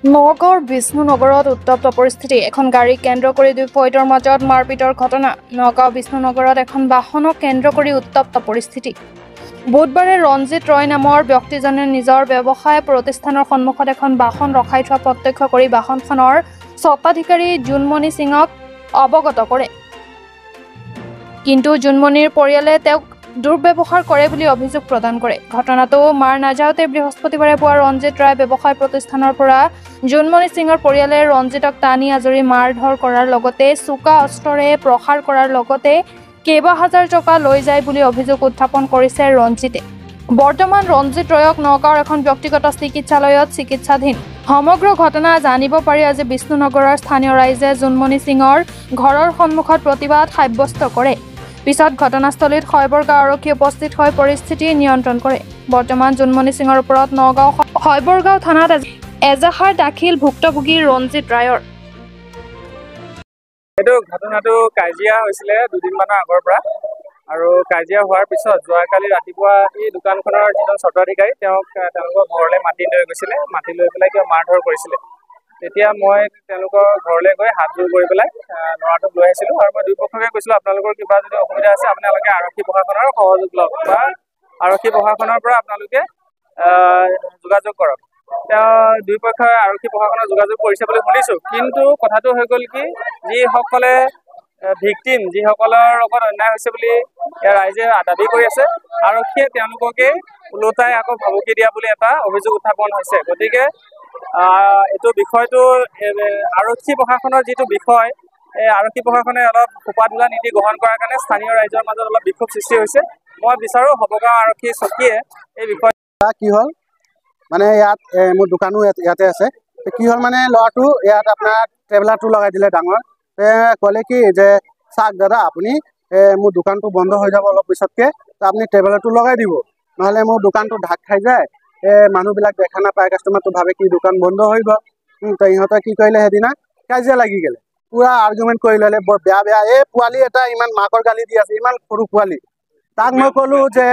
নগাঁৱৰ বিষ্ণুনগৰত উত্তপ্ত পৰিস্থিতি। এখন গাড়ী কেন্দ্ৰ কৰি দুই পক্ষৰ মাজত মাৰপিটৰ ঘটনা। নগাঁও বিষ্ণুনগৰত এখন বাহনক কেন্দ্ৰ কৰি উত্তপ্ত পৰিস্থিতি। বুধবাৰে ৰঞ্জিত ৰয় নামৰ ব্যক্তিজনে নিজৰ ব্যৱসায় প্ৰতিষ্ঠানৰ সন্মুখত এখন বাহন ৰখাই থোৱা প্ৰত্যক্ষ কৰি বাহনখনৰ স্বত্বাধিকাৰী জোনমণি সিঙক অৱগত কৰে। কিন্তু জোনমণিৰ পৰিয়ালে তেওঁক দুৰ্ব্যৱহাৰ কৰে বুলি অভিযোগ প্ৰদান কৰে। ঘটনাটো মাৰ নাযাওঁতে বৃহস্পতিবাৰে পুৱা ৰঞ্জিত ৰায় ব্যৱসায় প্ৰতিষ্ঠানৰ পৰা জোনমণি সিঙৰ পৰিয়ালে ৰঞ্জিতক টানি আজৰি মাৰধৰ কৰাৰ লগতে চোকা অস্ত্ৰৰে প্ৰহাৰ কৰাৰ লগতে কেইবা হাজাৰ টকা লৈ যায় বুলি অভিযোগ উত্থাপন কৰিছে ৰঞ্জিতে। বৰ্তমান ৰঞ্জিত ৰয়ক নগাঁৱৰ এখন ব্যক্তিগত চিকিৎসালয়ত চিকিৎসাধীন। সমগ্ৰ ঘটনা জানিব পাৰি আজি বিষ্ণুনগৰৰ স্থানীয় ৰাইজে জোনমণি সিঙৰ ঘৰৰ সন্মুখত প্ৰতিবাদ সাব্যস্ত কৰে। পিছত ঘটনাস্থলীত শৈবৰগাঁও আৰক্ষী উপস্থিত হৈ পৰিস্থিতি নিয়ন্ত্ৰণ কৰে। বৰ্তমান জোনমণি সিঙৰ ওপৰত নগাঁও শৈবৰগাঁও থানাত এজাহাৰ দাখিল ভুক্তভোগী ৰঞ্জিত ৰায়ৰ। এইটো ঘটনাটো কাজিয়া হৈছিলে দুদিনমানৰ আগৰ পৰা, আৰু কাজিয়া হোৱাৰ পিছত যোৱাকালি ৰাতিপুৱা এই দোকানখনৰ যিজন স্বত্বাধিকাৰী তেওঁলোকৰ ঘৰলৈ মাতি লৈ গৈছিলে। মাতি লৈ পেলাই কিবা মাৰধৰ কৰিছিলে। তেতিয়া মই তেওঁলোকৰ ঘৰলৈ গৈ হাতযোৰ কৰি পেলাই ল'ৰাটোক লৈ আহিছিলোঁ, আৰু মই দুয়োপক্ষকে কৈছিলোঁ আপোনালোকৰ কিবা যদি অসুবিধা আছে আপোনালোকে আৰক্ষী প্ৰশাসনৰ সহযোগ লওক বা আৰক্ষী প্ৰশাসনৰ পৰা আপোনালোকে যোগাযোগ কৰক। তেওঁ দুয়োপক্ষই আৰক্ষী প্ৰশাসনৰ যোগাযোগ কৰিছে বুলি শুনিছোঁ। কিন্তু কথাটো হৈ গ'ল কি, যিসকলে ভিকটিম, যিসকলৰ লগত অন্যায় হৈছে বুলি ৰাইজে দাবী কৰি আছে, আৰক্ষীয়ে তেওঁলোককে ওলোটাই আকৌ ভাবুকি দিয়া বুলি এটা অভিযোগ উত্থাপন হৈছে। গতিকে এইটো বিষয়টো আৰক্ষী প্ৰশাসনৰ যিটো বিষয়, এই আৰক্ষী প্ৰশাসনে অলপ খোপাধোলা নীতি গ্ৰহণ কৰাৰ কাৰণে স্থানীয় ৰাইজৰ মাজত অলপ বিক্ষোভ সৃষ্টি হৈছে। মই বিচাৰোঁ শৈবৰগাঁও আৰক্ষী চকীয়ে এই বিষয় কি হ'ল মানে ইয়াত মোৰ দোকানো ইয়াতে আছে। কি হ'ল মানে ল'ৰাটো ইয়াত আপোনাৰ ট্ৰেভেলাৰটো লগাই দিলে ডাঙৰ। ক'লে কি যে চাওক দাদা, আপুনি মোৰ দোকানটো বন্ধ হৈ যাব অলপ পিছতকৈ, তো আপুনি ট্ৰেভেলাৰটো লগাই দিব, নহ'লে মোৰ দোকানটো ঢাক খাই যায়, মানুহবিলাক দেখা নাপায়, কাষ্টমাৰটো ভাবে কি দোকান বন্ধ হৈ গ'ল। তো ইহঁতে কি কৰিলে, সেইদিনা কাজিয়া লাগি গ'লে, পুৰা আৰ্গুমেণ্ট কৰি ল'লে বৰ বেয়া। এই পোৱালি এটা ইমান মাকৰ গালি দি আছে, ইমান সৰু পোৱালি। তাক মই ক'লোঁ যে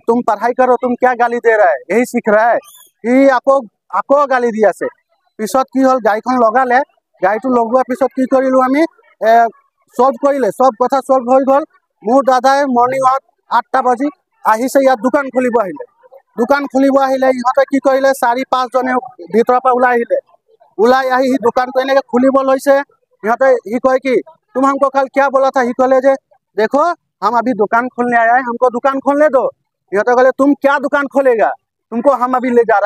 तुम पढ़ाई करो, तुम क्या गाली दे रहा है, यही सीख रहा है। ই আকৌ গালি দি আছে। পিছত কি হ'ল, গাড়ীখন লগালে, গাড়ীটো লগোৱাৰ পিছত কি কৰিলোঁ আমি, চল্ভ কৰিলে, চব কথা চল্ভ হৈ গ'ল। মোৰ দাদাই মৰ্ণিঙত 8টা বাজি আহিছে, ইয়াত দোকান খুলিব আহিলে। ইহঁতে কি কৰিলে, 4-5 জনে ভিতৰৰ পৰা ওলাই আহি সি দোকানটো এনেকৈ খুলিব লৈছে। সি কয় কি, तुम हमको कल क्या बोला था, সি ক'লে যে देखो हम अभी दुकान खोलने आया है, हमको दुकान खोलने दो। इन्होंने बोले तुम क्या दुकान खोलेगा, तुमको हम अभी ले जा रहे हैं।